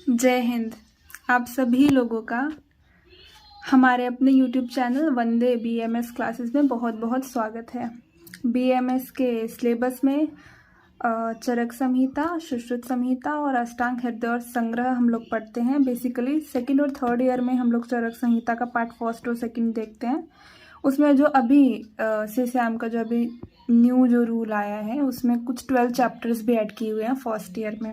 जय हिंद। आप सभी लोगों का हमारे अपने YouTube चैनल वंदे BMS क्लासेस में बहुत बहुत स्वागत है। BMS के सिलेबस में चरक संहिता, सुश्रुत संहिता और अष्टांग हृदय और संग्रह हम लोग पढ़ते हैं। बेसिकली सेकंड और थर्ड ईयर में हम लोग चरक संहिता का पार्ट फर्स्ट और सेकंड देखते हैं। उसमें जो अभी CSAM का जो अभी न्यू जो रूल आया है उसमें कुछ 12 चैप्टर्स भी ऐड किए हुए हैं फर्स्ट ईयर में।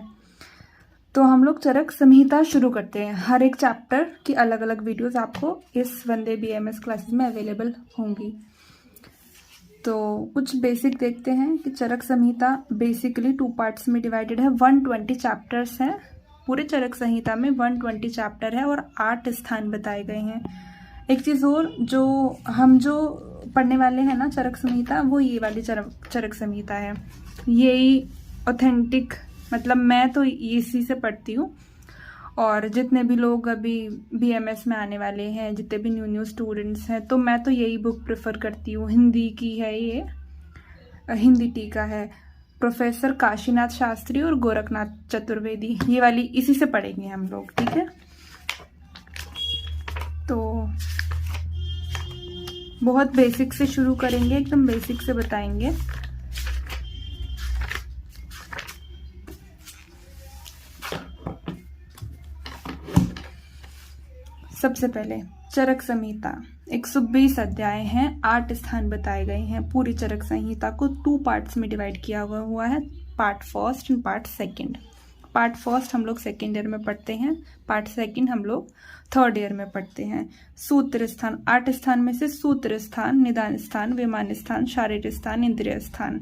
तो हम लोग चरक संहिता शुरू करते हैं। हर एक चैप्टर की अलग अलग वीडियोस आपको इस वंदे BMS क्लासेस में अवेलेबल होंगी। तो कुछ बेसिक देखते हैं कि चरक संहिता बेसिकली 2 पार्ट्स में डिवाइडेड है। 120 चैप्टर्स हैं। पूरे चरक संहिता में 120 चैप्टर है और 8 स्थान बताए गए हैं। एक चीज़ और, जो हम जो पढ़ने वाले हैं ना चरक संहिता, वो ये वाली चरक संहिता है। यही ऑथेंटिक, मतलब मैं तो इसी से पढ़ती हूँ। और जितने भी लोग अभी BMS में आने वाले हैं, जितने भी न्यू स्टूडेंट्स हैं, तो मैं तो यही बुक प्रेफर करती हूँ। हिंदी की है ये, हिंदी टीका है। प्रोफेसर काशीनाथ शास्त्री और गोरखनाथ चतुर्वेदी, ये वाली इसी से पढ़ेंगे हम लोग, ठीक है। तो बहुत बेसिक से शुरू करेंगे, एकदम बेसिक से बताएंगे। सबसे पहले चरक संहिता 120 अध्याय हैं, 8 स्थान बताए गए हैं। पूरी चरक संहिता को 2 पार्ट्स में डिवाइड किया हुआ है, part first and part second. Part first हम लोग सेकंड ईयर में पढ़ते हैं, पार्ट सेकंड हम लोग थर्ड ईयर में पढ़ते हैं। सूत्र स्थान 8 स्थान में से सूत्र स्थान, निदान स्थान, विमान स्थान, शारीर स्थान, इंद्रिय स्थान।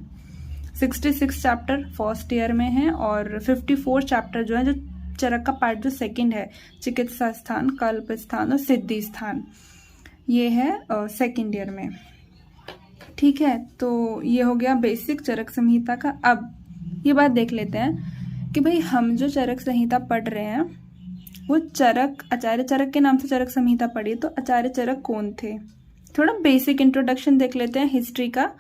66 चैप्टर फर्स्ट ईयर में है और 54 चैप्टर जो है, जो चरक का पार्ट जो सेकंड है, चिकित्सा स्थान, कल्प स्थान और सिद्धि स्थान, ये है सेकंड ईयर में, ठीक है। तो ये हो गया बेसिक चरक संहिता का। अब ये बात देख लेते हैं कि भाई हम जो चरक संहिता पढ़ रहे हैं वो चरक, आचार्य चरक के नाम से चरक संहिता पढ़ी, तो आचार्य चरक कौन थे? थोड़ा बेसिक इंट्रोडक्शन देख लेते हैं हिस्ट्री का।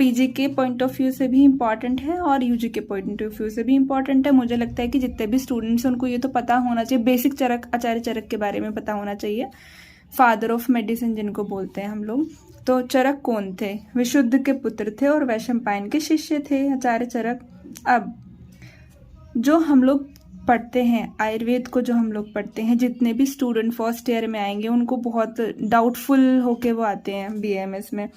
PG के पॉइंट ऑफ व्यू से भी इम्पॉर्टेंट है और UG के पॉइंट ऑफ व्यू से भी इम्पॉर्टेंट है। मुझे लगता है कि जितने भी स्टूडेंट्स हैं उनको ये तो पता होना चाहिए, बेसिक चरक, आचार्य चरक के बारे में पता होना चाहिए। फादर ऑफ मेडिसिन जिनको बोलते हैं हम लोग। तो चरक कौन थे? विशुद्ध के पुत्र थे और वैशंपायन के शिष्य थे आचार्य चरक। अब जो हम लोग पढ़ते हैं आयुर्वेद को, जो हम लोग पढ़ते हैं, जितने भी स्टूडेंट फर्स्ट ईयर में आएंगे उनको बहुत डाउटफुल होके वो आते हैं BMS में।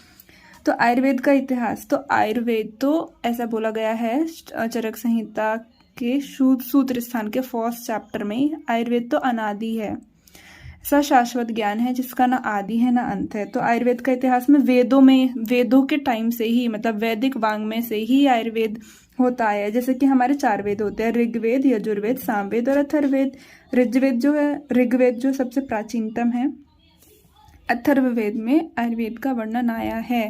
तो आयुर्वेद का इतिहास, तो आयुर्वेद तो ऐसा बोला गया है चरक संहिता के सूत्र स्थान के फर्स्ट चैप्टर में, आयुर्वेद तो अनादि है, ऐसा शाश्वत ज्ञान है जिसका ना आदि है ना अंत है। तो आयुर्वेद का इतिहास में वेदों के टाइम से ही, मतलब वैदिक वाङ्मय से ही आयुर्वेद होता है। जैसे कि हमारे 4 वेद होते हैं, ऋग्वेद, यजुर्वेद, सामवेद और अथर्ववेद। ऋग्वेद जो सबसे प्राचीनतम है। अथर्ववेद में आयुर्वेद का वर्णन आया है।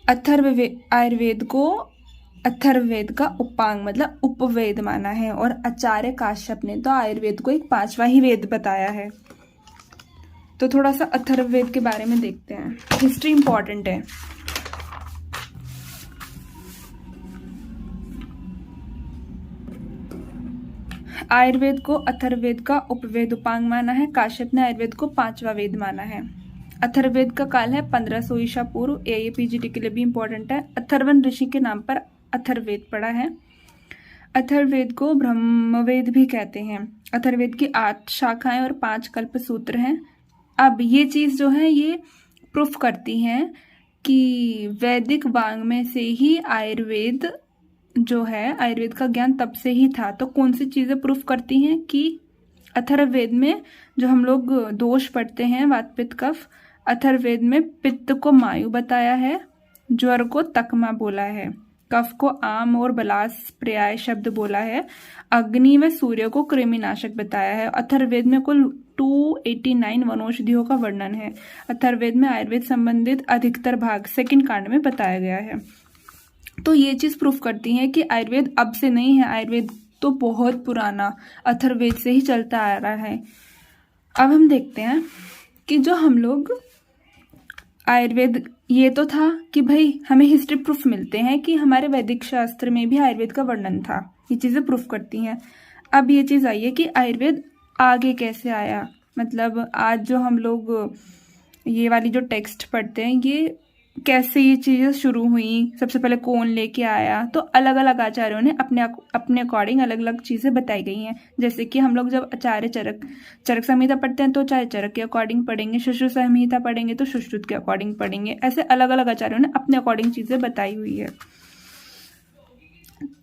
आयुर्वेद को अथर्ववेद का उपांग, मतलब उपवेद माना है। और आचार्य काश्यप ने तो आयुर्वेद को एक 5वां ही वेद बताया है। तो थोड़ा सा अथर्ववेद के बारे में देखते हैं, हिस्ट्री इंपॉर्टेंट है। आयुर्वेद को अथर्ववेद का उपवेद उपांग माना है। काश्यप ने आयुर्वेद को 5वां वेद माना है। अथर्ववेद का काल है 1500 ईसा पूर्व। ये PGT के लिए भी इंपॉर्टेंट है। अथर्वन ऋषि के नाम पर अथर्ववेद पड़ा है। अथर्ववेद को ब्रह्मवेद भी कहते हैं। अथर्ववेद की 8 शाखाएं और 5 कल्प सूत्र हैं। अब ये चीज जो है ये प्रूफ करती है कि वैदिक वाङ्मय से ही आयुर्वेद जो है, आयुर्वेद का ज्ञान तब से ही था। तो कौन सी चीजें प्रूफ करती हैं कि अथर्ववेद में जो हम लोग दोष पढ़ते हैं, वात पित्त कफ, अथर्ववेद में पित्त को मायु बताया है, ज्वर को तकमा बोला है, कफ को आम और बलास पर्याय शब्द बोला है, अग्नि व सूर्य को कृमिनाशक बताया है। अथर्ववेद में कुल 289 वनौषधियों का वर्णन है। अथर्ववेद में आयुर्वेद संबंधित अधिकतर भाग सेकंड कांड में बताया गया है। तो ये चीज प्रूफ करती है कि आयुर्वेद अब से नहीं है, आयुर्वेद तो बहुत पुराना अथर्ववेद से ही चलता आ रहा है। अब हम देखते हैं कि जो हम लोग आयुर्वेद, ये तो था कि भाई हमें हिस्ट्री प्रूफ मिलते हैं कि हमारे वैदिक शास्त्र में भी आयुर्वेद का वर्णन था, ये चीजें प्रूफ करती हैं। अब ये चीज़ आई है कि आयुर्वेद आगे कैसे आया, मतलब आज जो हम लोग ये वाली जो टेक्स्ट पढ़ते हैं ये कैसे ये चीज़ें शुरू हुई, सबसे पहले कौन लेके आया। तो अलग अलग आचार्यों ने अपने अकॉर्डिंग अलग अलग चीज़ें बताई गई हैं। जैसे कि हम लोग जब आचार्य चरक संहिता पढ़ते हैं तो चाहे चरक के अकॉर्डिंग पढ़ेंगे, सुश्रुत संहिता पढ़ेंगे तो सुश्रुत के अकॉर्डिंग पढ़ेंगे। ऐसे अलग अलग आचार्यों ने अपने अकॉर्डिंग चीज़ें बताई हुई है।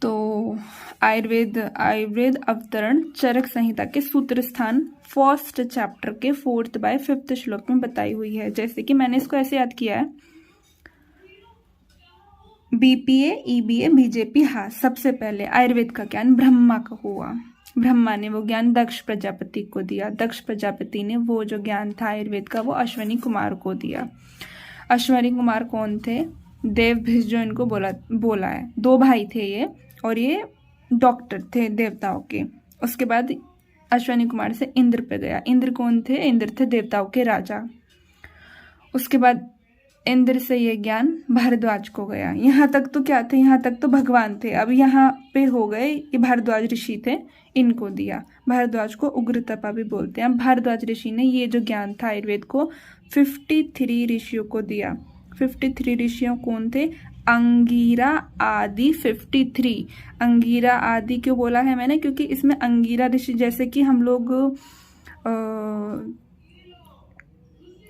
तो आयुर्वेद अवतरण चरक संहिता के सूत्र स्थान फर्स्ट चैप्टर के 4th by 5th श्लोक में बताई हुई है। जैसे कि मैंने इसको ऐसे याद किया है, BPA, EBA, BJP। हाँ, सबसे पहले आयुर्वेद का ज्ञान ब्रह्मा का हुआ। ब्रह्मा ने वो ज्ञान दक्ष प्रजापति को दिया। दक्ष प्रजापति ने वो जो ज्ञान था आयुर्वेद का वो अश्वनी कुमार को दिया। अश्वनी कुमार कौन थे? देव भिष जो इनको बोला है। 2 भाई थे ये, और ये डॉक्टर थे देवताओं के। उसके बाद अश्वनी कुमार से इंद्र पे गया। इंद्र कौन थे? इंद्र थे देवताओं के राजा। उसके बाद इंद्र से ये ज्ञान भारद्वाज को गया। यहाँ तक तो क्या थे? यहाँ तक तो भगवान थे। अब यहाँ पे हो गए ये भारद्वाज ऋषि थे, इनको दिया। भारद्वाज को उग्रतपा भी बोलते हैं। भारद्वाज ऋषि ने ये जो ज्ञान था आयुर्वेद को 53 ऋषियों को दिया। 53 ऋषियों कौन थे? अंगीरा आदि 53। अंगीरा आदि क्यों बोला है मैंने? क्योंकि इसमें अंगीरा ऋषि, जैसे कि हम लोग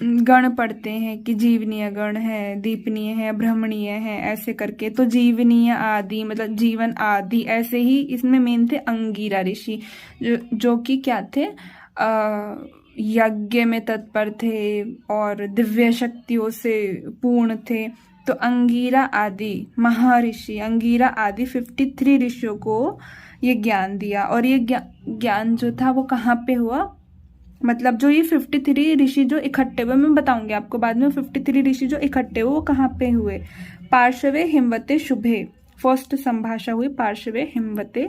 गण पढ़ते हैं कि जीवनीय गण है, दीपनीय है, ब्रह्मणीय है, ऐसे करके। तो जीवनीय आदि मतलब जीवन आदि, ऐसे ही इसमें मेन थे अंगीरा ऋषि, जो कि क्या थे? यज्ञ में तत्पर थे और दिव्य शक्तियों से पूर्ण थे। तो अंगीरा आदि महर्षि, अंगीरा आदि 53 ऋषियों को ये ज्ञान दिया। और ये ज्ञान जो था वो कहाँ पे हुआ? मतलब जो ये 53 ऋषि जो इकट्ठे हुए, मैं बताऊंगी आपको बाद में, 53 ऋषि जो इकट्ठे हुए वो कहाँ पे हुए? पार्श्वे हिमवते शुभे। फर्स्ट संभाषा हुई पार्श्वे हिमवते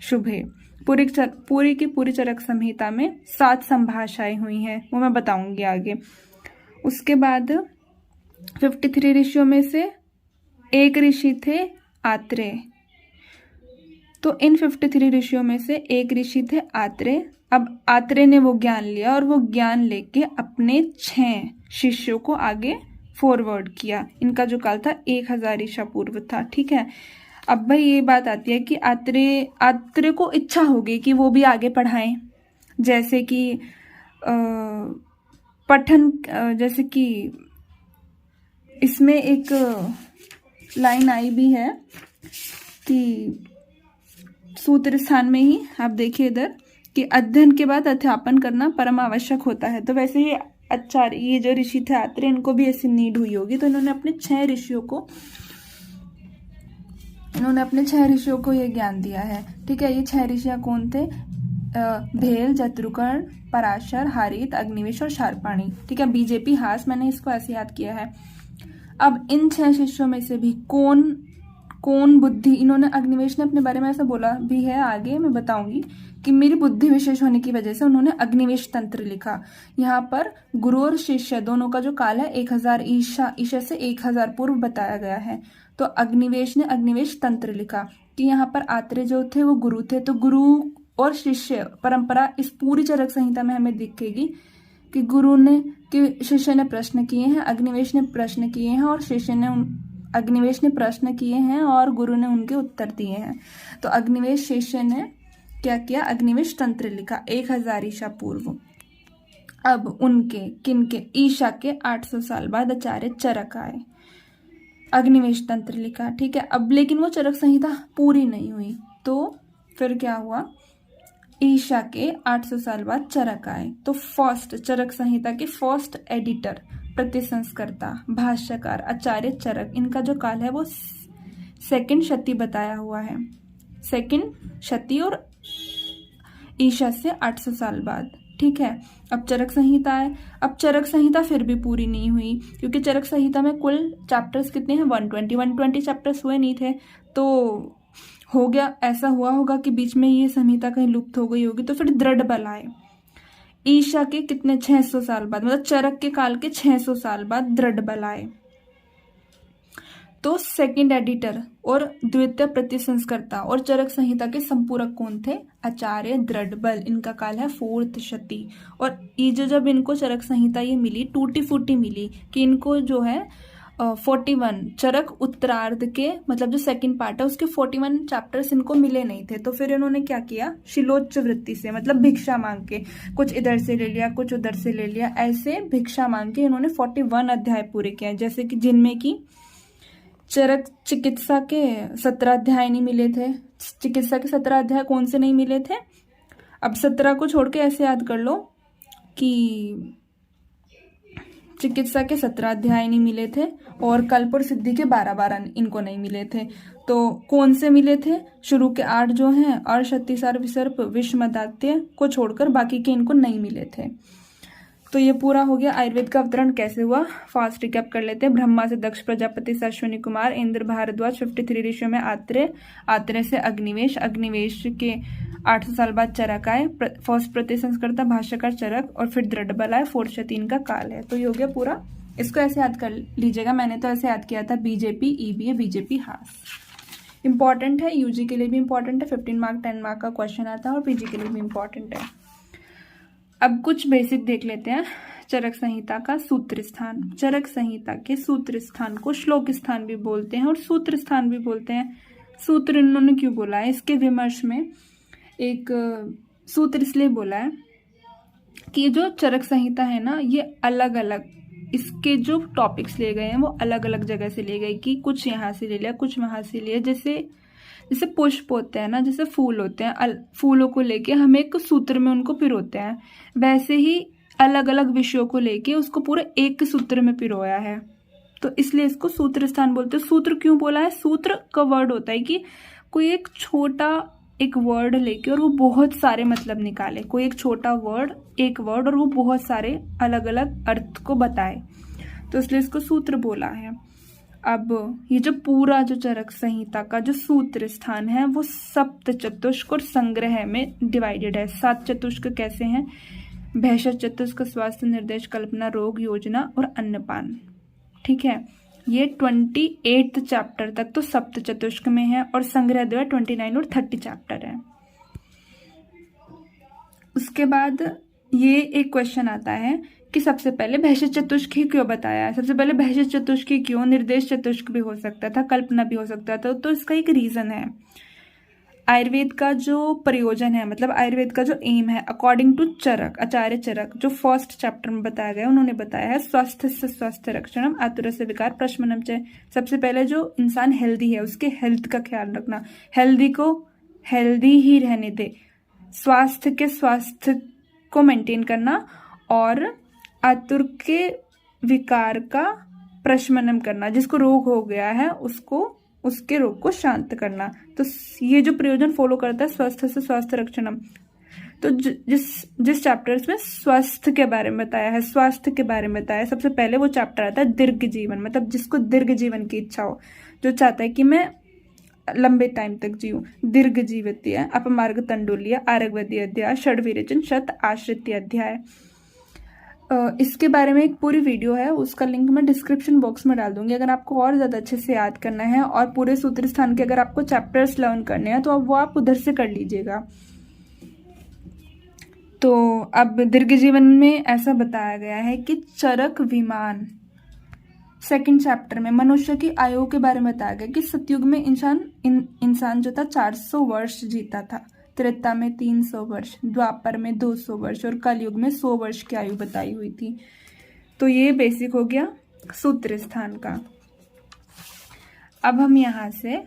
शुभे। पूरी की पूरी चरक संहिता में 7 संभाषाएं हुई हैं, वो मैं बताऊंगी आगे। उसके बाद 53 ऋषियों में से एक ऋषि थे आत्रेय। तो इन 53 ऋषियों में से एक ऋषि थे आत्रेय। अब आत्रेय ने वो ज्ञान लिया और वो ज्ञान लेके अपने 6 शिष्यों को आगे फॉरवर्ड किया। इनका जो काल था 1000 ईसा पूर्व था। ठीक है, अब भाई ये बात आती है कि आत्रेय को इच्छा होगी कि वो भी आगे पढ़ाएं। जैसे कि पठन, जैसे कि इसमें एक लाइन आई भी है कि सूत्र स्थान में ही आप देखिए इधर कि अध्ययन के बाद अध्यापन करना परम आवश्यक होता है। तो वैसे ही आचार्य, ये जो ऋषि थे आत्रेय, इनको भी ऐसी नीड हुई होगी। तो इन्होंने अपने 6 ऋषियों को ये ज्ञान दिया है। ठीक है, ये 6 ऋषियां कौन थे? भेल, जत्रुकर्ण, पराशर, हारित, अग्निवेश और शार्पाणी। ठीक है, BJP हास, मैंने इसको ऐसे याद किया है। अब इन 6 शिष्यों में से भी कौन बुद्धि, इन्होंने अग्निवेश ने अपने बारे में ऐसा बोला भी है, आगे मैं बताऊंगी कि मेरी बुद्धि विशेष होने की वजह से उन्होंने अग्निवेश तंत्र लिखा। यहाँ पर गुरु और शिष्य दोनों का जो काल है 1000 ईसा से 1000 पूर्व बताया गया है। तो अग्निवेश ने अग्निवेश तंत्र लिखा कि यहाँ पर आत्रेय जो थे वो गुरु थे। तो गुरु और शिष्य परंपरा इस पूरी चरक संहिता में हमें दिखेगी कि शिष्य ने प्रश्न किए हैं, अग्निवेश ने प्रश्न किए हैं, और अग्निवेश ने प्रश्न किए हैं और गुरु ने उनके उत्तर दिए हैं। तो अग्निवेश शिष्य ने क्या किया? अग्निवेश तंत्र लिखा 1000 ईसा पूर्व। अब किनके ईशा के 800 साल बाद आचार्य चरक आए, अग्निवेश तंत्र लिखा। ठीक है, अब लेकिन वो चरक संहिता पूरी नहीं हुई। तो फिर क्या हुआ? ईशा के 800 साल बाद चरक आए। तो फर्स्ट चरक संहिता के फर्स्ट एडिटर, प्रतिसंस्कर्ता, भाष्यकार आचार्य चरक, इनका जो काल है वो 2nd शती बताया हुआ है। 2nd शती और ईशा से 800 साल बाद। ठीक है, अब चरक संहिता है। अब चरक संहिता फिर भी पूरी नहीं हुई, क्योंकि चरक संहिता में कुल चैप्टर्स कितने हैं? 120 चैप्टर्स हुए नहीं थे। तो हो गया, ऐसा हुआ होगा कि बीच में ये संहिता कहीं लुप्त हो गई होगी। तो फिर दृढ़ बल आए ईशा के कितने 600 साल बाद, मतलब चरक के काल के 600 साल बाद दृढ़ बल आए। तो सेकंड एडिटर और द्वितीय प्रतिसंस्कर्ता और चरक संहिता के संपूरक कौन थे? आचार्य दृढ़बल। इनका काल है 4th शती। और ये जब इनको चरक संहिता ये मिली, टूटी फूटी मिली कि इनको जो है 41 चरक उत्तरार्ध के, मतलब जो सेकंड पार्ट है उसके 41 चैप्टर्स इनको मिले नहीं थे। तो फिर इन्होंने क्या किया, शिलोच्च वृत्ति से, मतलब भिक्षा मांग के, कुछ इधर से ले लिया कुछ उधर से ले लिया, ऐसे भिक्षा मांग के इन्होंने 41 अध्याय पूरे किए, जैसे कि जिनमें की चरक चिकित्सा के 17 अध्याय नहीं मिले थे। चिकित्सा के 17 अध्याय कौन से नहीं मिले थे? अब 17 को छोड़ के ऐसे याद कर लो कि चिकित्सा के 17 अध्याय नहीं मिले थे और कल्प और सिद्धि के 12 इनको नहीं मिले थे। तो कौन से मिले थे? शुरू के 8 जो हैं, अर्षतिसार विसर्प विषमदात्य को छोड़कर बाकी के इनको नहीं मिले थे। तो ये पूरा हो गया। आयुर्वेद का अवतरण कैसे हुआ, फास्ट रिकैप कर लेते हैं। ब्रह्मा से दक्ष प्रजापति से अश्विनी कुमार, इंद्र भारद्वाज, 53 ऋषियों में आत्रेय, आत्रेय से अग्निवेश, अग्निवेश के 800 साल बाद चरक आए, फर्स्ट प्रतिसंस्कर्ता भाष्यकार चरक, और फिर दृढ़बल आए, 4th शती इनका काल है। तो ये हो गया पूरा। इसको ऐसे याद कर लीजिएगा, मैंने तो ऐसे याद किया था, बीजेपी ईबीए बीजेपी हास। इंपॉर्टेंट है, यूजी के लिए भी इंपॉर्टेंट है, 15 मार्क 10 मार्क का क्वेश्चन आता है और पीजी के लिए भी इंपॉर्टेंट है। अब कुछ बेसिक देख लेते हैं। चरक संहिता का सूत्र स्थान। चरक संहिता के सूत्र स्थान को श्लोक स्थान भी बोलते हैं और सूत्र स्थान भी बोलते हैं। सूत्र इन्होंने क्यों बोला है, इसके विमर्श में एक सूत्र इसलिए बोला है कि जो चरक संहिता है ना, ये अलग अलग, इसके जो टॉपिक्स लिए गए हैं वो अलग अलग जगह से लिए गए, कि कुछ यहाँ से ले लिया कुछ वहाँ से लिया। जैसे पुष्प होते हैं ना, जैसे फूल होते हैं, फूलों को लेके हम एक सूत्र में उनको पिरोते हैं, वैसे ही अलग अलग विषयों को लेके उसको पूरे एक सूत्र में पिरोया है। तो इसलिए इसको सूत्र स्थान बोलते हैं। सूत्र क्यों बोला है? सूत्र का वर्ड होता है कि कोई एक छोटा एक वर्ड लेके और वो बहुत सारे मतलब निकाले। कोई एक छोटा वर्ड, एक वर्ड, और वो बहुत सारे अलग अलग अर्थ को बताए, तो इसलिए इसको सूत्र बोला है। अब ये जो पूरा जो चरक संहिता का जो सूत्र स्थान है वो सप्त चतुष्क और संग्रह में डिवाइडेड है। 7 चतुष्क कैसे हैं? भेषज चतुष्क, स्वास्थ्य निर्देश, कल्पना, रोग, योजना और अन्नपान। ठीक है, ये 28 चैप्टर तक तो सप्त चतुष्क में है और संग्रह जो है 29 और 30 चैप्टर है। उसके बाद ये एक क्वेश्चन आता है कि सबसे पहले भेषज चतुष्क ही क्यों बताया है? सबसे पहले भेषज चतुष्क ही क्यों? निर्देश चतुष्क भी हो सकता था, कल्पना भी हो सकता था। तो इसका एक रीजन है। आयुर्वेद का जो प्रयोजन है, मतलब आयुर्वेद का जो एम है, अकॉर्डिंग टू चरक, आचार्य चरक, जो फर्स्ट चैप्टर में बताया गया, उन्होंने बताया है स्वास्थ्य से स्वास्थ्य रक्षणम, आतुर से विकार प्रशमनम च। सबसे पहले जो इंसान हेल्दी है उसके हेल्थ का ख्याल रखना, हेल्दी को हेल्दी ही रहने दे, स्वास्थ्य के स्वास्थ्य को मेंटेन करना, और आतुर के विकार का प्रशमनम करना, जिसको रोग हो गया है उसको, उसके रोग को शांत करना। तो ये जो प्रयोजन फॉलो करता है स्वास्थ्य से स्वास्थ्य रक्षणम। तो जिस चैप्टर्स में स्वास्थ्य के बारे में बताया है, स्वास्थ्य के बारे में बताया है, सबसे पहले वो चैप्टर आता है दीर्घ जीवन, मतलब जिसको दीर्घ जीवन की इच्छा हो, जो चाहता है कि मैं लंबे टाइम तक जीऊं, दीर्घ जीवित, अपमार्ग तंडुल्य, आरगवदी अध्याय, षड्विरेचन, शत आश्रित अध्याय। इसके बारे में एक पूरी वीडियो है, उसका लिंक मैं डिस्क्रिप्शन बॉक्स में डाल दूंगी। अगर आपको और ज़्यादा अच्छे से याद करना है और पूरे सूत्र स्थान के अगर आपको चैप्टर्स लर्न करने हैं तो अब वो आप उधर से कर लीजिएगा। तो अब दीर्घ जीवन में ऐसा बताया गया है कि चरक विमान, सेकंड चैप्टर में मनुष्य की आयु के बारे में बताया गया कि सतयुग में इंसान जो था 400 वर्ष जीता था, त्रेता में 300 वर्ष, द्वापर में 200 वर्ष और कलयुग में 100 वर्ष की आयु बताई हुई थी। तो ये बेसिक हो गया सूत्र स्थान का। अब हम यहाँ से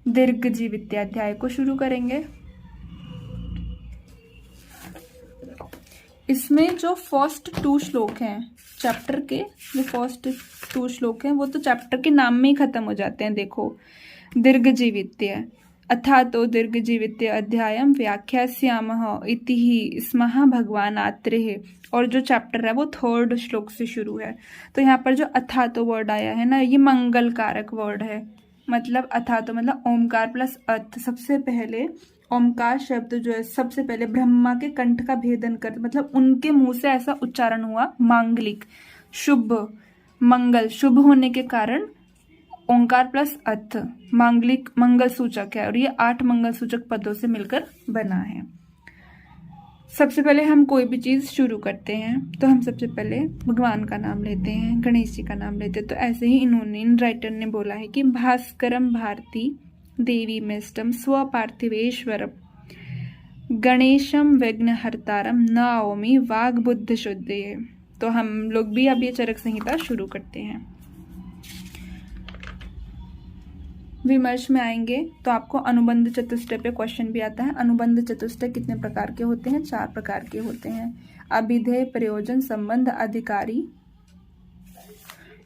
दीर्घ जीवित अध्याय को शुरू करेंगे। इसमें जो फर्स्ट 2 श्लोक हैं चैप्टर के, जो फर्स्ट 2 श्लोक हैं वो तो चैप्टर के नाम में ही खत्म हो जाते हैं। देखो, दीर्घ जीवित्य अथा तो दीर्घ जीवित्य अध्यायम व्याख्यास्यामः इति ही स्मः भगवान आत्रेय, और जो चैप्टर है वो 3rd श्लोक से शुरू है। तो यहाँ पर जो अथा तो वर्ड आया है ना, ये मंगल कारक वर्ड है। मतलब अथा तो मतलब ओमकार प्लस अथ, सबसे पहले ओमकार शब्द जो है सबसे पहले ब्रह्मा के कंठ का भेदन कर, मतलब उनके मुंह से ऐसा उच्चारण हुआ, मांगलिक, शुभ, मंगल, शुभ होने के कारण ओंकार प्लस अथ मांगलिक मंगल सूचक है और ये 8 मंगल सूचक पदों से मिलकर बना है। सबसे पहले हम कोई भी चीज़ शुरू करते हैं तो हम सबसे पहले भगवान का नाम लेते हैं, गणेश जी का नाम लेते हैं। तो ऐसे ही इन्होंने, इन राइटर ने बोला है कि भास्करम भारती देवी मिष्टम स्वपार्थिवेश्वरम गणेशम विघ्नहर्तारम नौमि वाग बुद्ध शुद्धये। तो हम लोग भी अब ये चरक संहिता शुरू करते हैं। विमर्श में आएंगे तो आपको अनुबंध चतुष्टय पे क्वेश्चन भी आता है। अनुबंध चतुष्टय कितने प्रकार के होते हैं? 4 प्रकार के होते हैं। अभिधेय, प्रयोजन, संबंध, अधिकारी।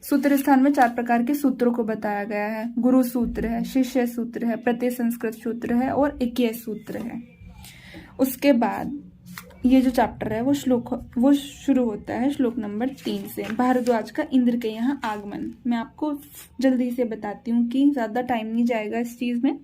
सूत्र स्थान में 4 प्रकार के सूत्रों को बताया गया है। गुरु सूत्र है, शिष्य सूत्र है, प्रत्यय संस्कृत सूत्र है और इक्य सूत्र है। उसके बाद ये जो चैप्टर है वो शुरू होता है श्लोक नंबर 3 से। भारद्वाज का इंद्र के यहाँ आगमन। मैं आपको जल्दी से बताती हूँ कि ज़्यादा टाइम नहीं जाएगा इस चीज़ में।